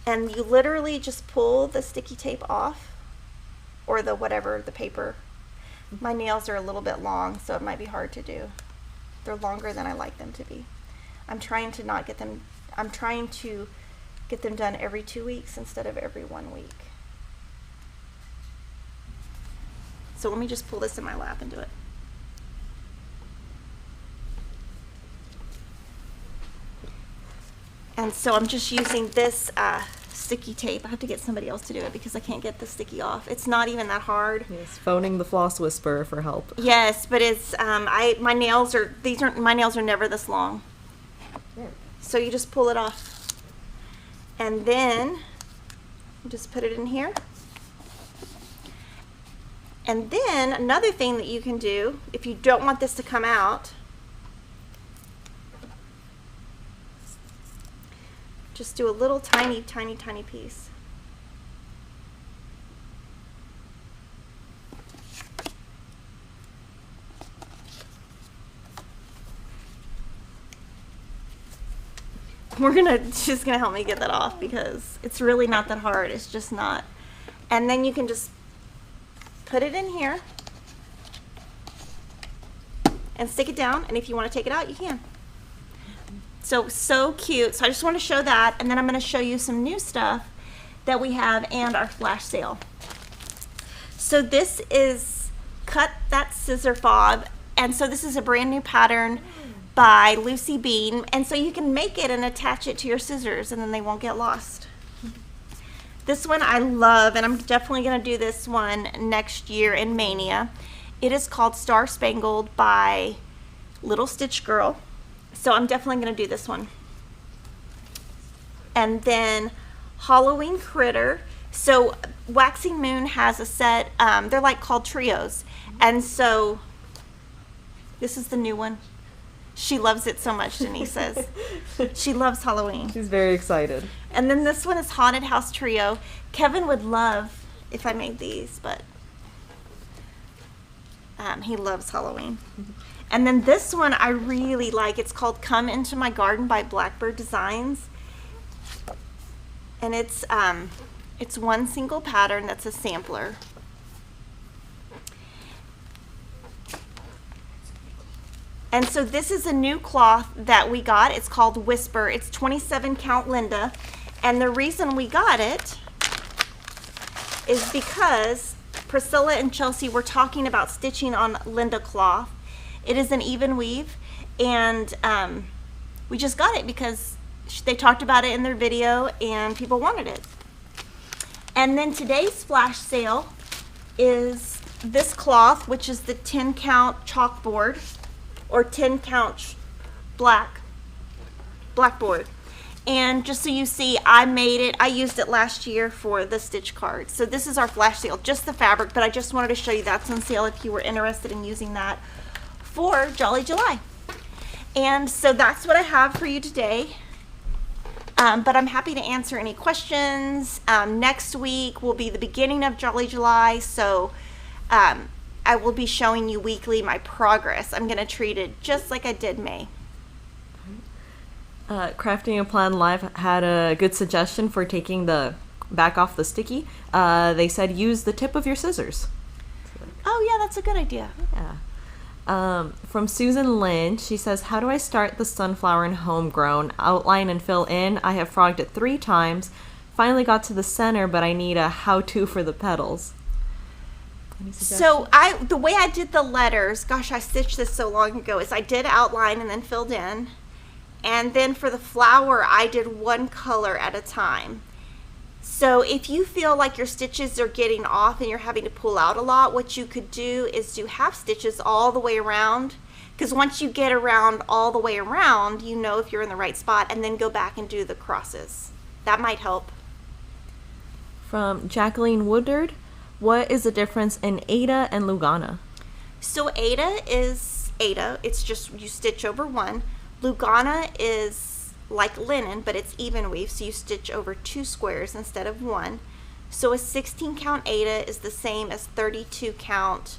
And you literally just pull the sticky tape off, or the paper. My nails are a little bit long, so it might be hard to do. They're longer than I like them to be. I'm trying to get them done every 2 weeks instead of every 1 week. So let me just pull this in my lap and do it. And so I'm just using this sticky tape. I have to get somebody else to do it because I can't get the sticky off. It's not even that hard. Yes, phoning the floss whisperer for help. Yes, but it's my nails are never this long. So you just pull it off. And then you just put it in here. And then another thing that you can do if you don't want this to come out, just do a little tiny piece. She's gonna help me get that off because it's really not that hard. It's just not. And then you can just put it in here and stick it down. And if you want to take it out, you can. So cute. So I just want to show that, and then I'm going to show you some new stuff that we have and our flash sale. So this is Cut That Scissor Fob, and so this is a brand new pattern by Lucy Bean, and so you can make it and attach it to your scissors, and then they won't get lost. This one I love, and I'm definitely going to do this one next year in Mania. It is called Star Spangled by Little Stitch Girl. So I'm definitely going to do this one. And then Halloween Critter. So Waxing Moon has a set, they're like called trios. And so this is the new one. She loves it so much, Denise says. She loves Halloween. She's very excited. And then this one is Haunted House Trio. Kevin would love if I made these, but he loves Halloween. And then this one I really like. It's called Come Into My Garden by Blackbird Designs. And it's one single pattern that's a sampler. And so this is a new cloth that we got. It's called Whisper. It's 27 count Linda. And the reason we got it is because Priscilla and Chelsea were talking about stitching on Linda cloth. It is an even weave, and we just got it because they talked about it in their video and people wanted it. And then today's flash sale is this cloth, which is the 10 count chalkboard or 10 count blackboard. And just so you see, I made it. I used it last year for the stitch cards. So this is our flash sale, just the fabric, but I just wanted to show you that's on sale if you were interested in using that for Jolly July. And so that's what I have for you today. But I'm happy to answer any questions. Next week will be the beginning of Jolly July, so I will be showing you weekly my progress. I'm going to treat it just like I did May. Crafting a Plan Live had a good suggestion for taking the back off the sticky. They said use the tip of your scissors. Oh yeah, that's a good idea. Yeah. From Susan Lynn, she says, how do I start the sunflower in Homegrown? Outline and fill in. I have frogged it 3 times. Finally got to the center, but I need a how-to for the petals. So the way I did the letters, gosh, I stitched this so long ago, is I did outline and then filled in. And then for the flower, I did one color at a time. So if you feel like your stitches are getting off and you're having to pull out a lot, what you could do is do half stitches all the way around. Because once you get around all the way around, you know if you're in the right spot, and then go back and do the crosses. That might help. From Jacqueline Woodard, what is the difference in Aida and Lugana? So Aida is Aida. It's just you stitch over one. Lugana is like linen, but it's even weave, so you stitch over 2 squares instead of 1. So a 16 count Aida is the same as 32 count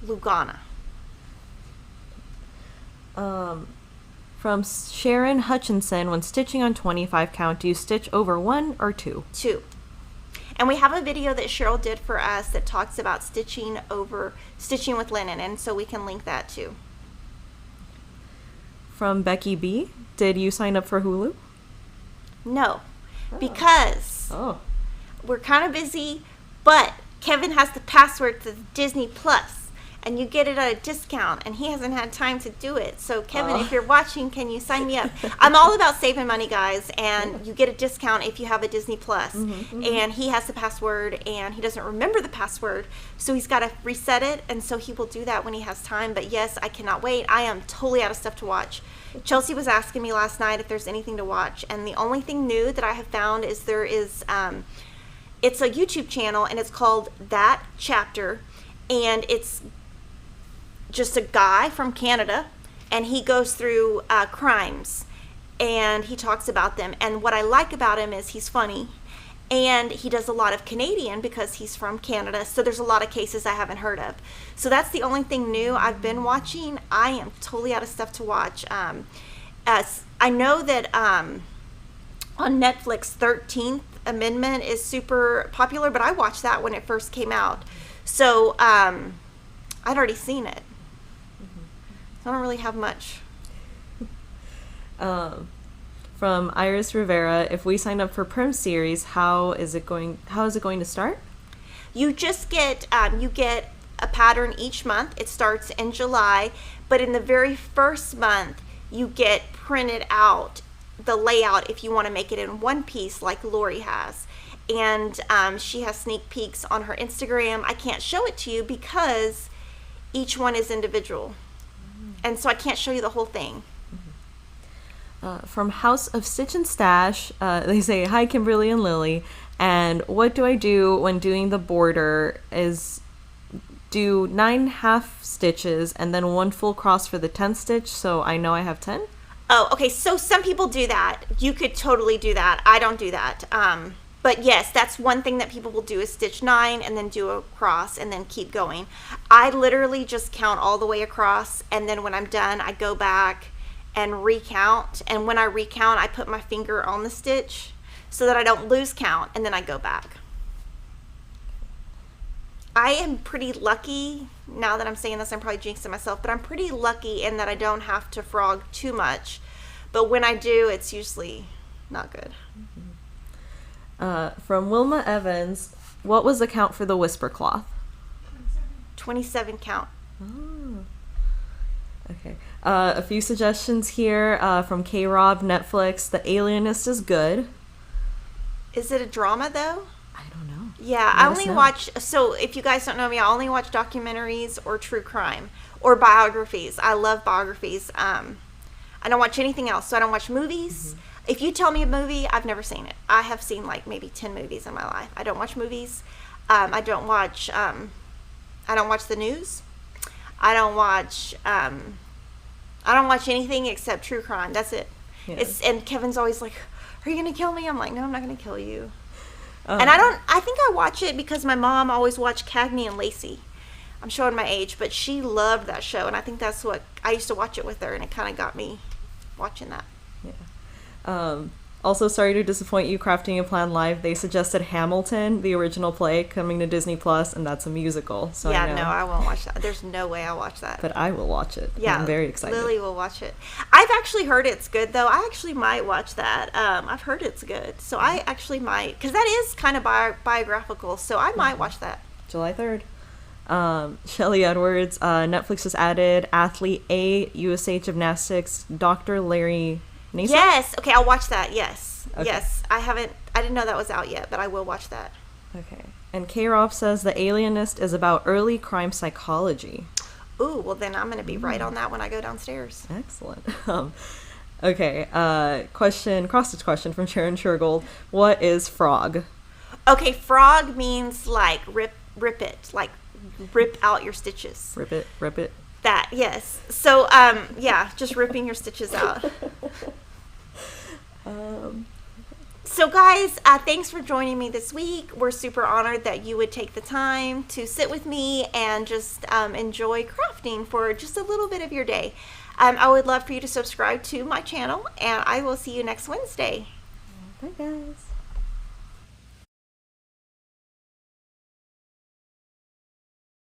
Lugana. From Sharon Hutchinson, when stitching on 25 count, do you stitch over 1 or 2? 2. And we have a video that Cheryl did for us that talks about stitching with linen, and so we can link that too. From Becky B, did you sign up for Hulu? No, because we're kind of busy, but Kevin has the password to Disney Plus, and you get it at a discount, and he hasn't had time to do it. So Kevin, if you're watching, can you sign me up? I'm all about saving money, guys, and you get a discount if you have a Disney Plus. And he has the password, and he doesn't remember the password, so he's got to reset it, and so he will do that when he has time. But yes, I cannot wait. I am totally out of stuff to watch. Chelsea was asking me last night if there's anything to watch, and the only thing new that I have found is there is it's a YouTube channel, and it's called That Chapter, and it's just a guy from Canada, and he goes through crimes, and he talks about them. And what I like about him is he's funny, and he does a lot of Canadian because he's from Canada, so there's a lot of cases I haven't heard of. So that's the only thing new I've been watching. I am totally out of stuff to watch. As I know that on Netflix, 13th Amendment is super popular, but I watched that when it first came out. So I'd already seen it. So I don't really have much. From Iris Rivera, if we sign up for Prim Series, how is it going to start? You just get a pattern each month. It starts in July, but in the very first month, you get printed out the layout if you want to make it in one piece like Lori has. And she has sneak peeks on her Instagram. I can't show it to you because each one is individual. And so I can't show you the whole thing. From House of Stitch and Stash, they say, hi, Kimberly and Lily. And what do I do when doing the border is do 9 half stitches and then 1 full cross for the 10th stitch, so I know I have 10? Oh, okay. So some people do that. You could totally do that. I don't do that. But yes, that's one thing that people will do is stitch 9 and then do a cross and then keep going. I literally just count all the way across, and then when I'm done, I go back and recount. And when I recount, I put my finger on the stitch so that I don't lose count, and then I go back. I am pretty lucky, now that I'm saying this, I'm probably jinxing myself, but I'm pretty lucky in that I don't have to frog too much. But when I do, it's usually not good. From Wilma Evans, what was the count for the whisper cloth? 27 count. Oh. Okay. A few suggestions here from K-Rob, Netflix. The Alienist is good. Is it a drama, though? I don't know. Yeah, I only watch, so if you guys don't know me, I only watch documentaries or true crime or biographies. I love biographies. I don't watch anything else, so I don't watch movies. If you tell me a movie, I've never seen it. I have seen like maybe 10 movies in my life. I don't watch movies. I don't watch the news. I don't watch anything except true crime. That's it. Yeah. And Kevin's always like, are you going to kill me? I'm like, no, I'm not going to kill you. And I think I watch it because my mom always watched Cagney and Lacey. I'm showing my age, but she loved that show, and I think that's what, I used to watch it with her, and it kind of got me watching that. Yeah. Also, sorry to disappoint you, Crafting a Plan Live. They suggested Hamilton, the original play, coming to Disney Plus, and that's a musical. So yeah, no, I won't watch that. There's no way I'll watch that. But I will watch it. Yeah, I'm very excited. Lily will watch it. I've actually heard it's good, though. I actually might watch that. I've heard it's good, so I actually might, because that is kind of biographical, so I might watch that. July 3rd. Shelly Edwards, Netflix has added Athlete A, USA Gymnastics, Dr. Larry Nassar? Yes. Okay, I'll watch that. Yes. Okay. Yes. I didn't know that was out yet, but I will watch that. Okay. And K-Rob says The Alienist is about early crime psychology. Ooh, well then I'm going to be right on that when I go downstairs. Excellent. Okay. Cross-stitch question from Sharon Shergold. What is frog? Okay, frog means like rip it, like rip out your stitches. Rip it. That, yes. So, yeah, just ripping your stitches out. So, guys, thanks for joining me this week. We're super honored that you would take the time to sit with me and just enjoy crafting for just a little bit of your day. I would love for you to subscribe to my channel, and I will see you next Wednesday. Bye, guys.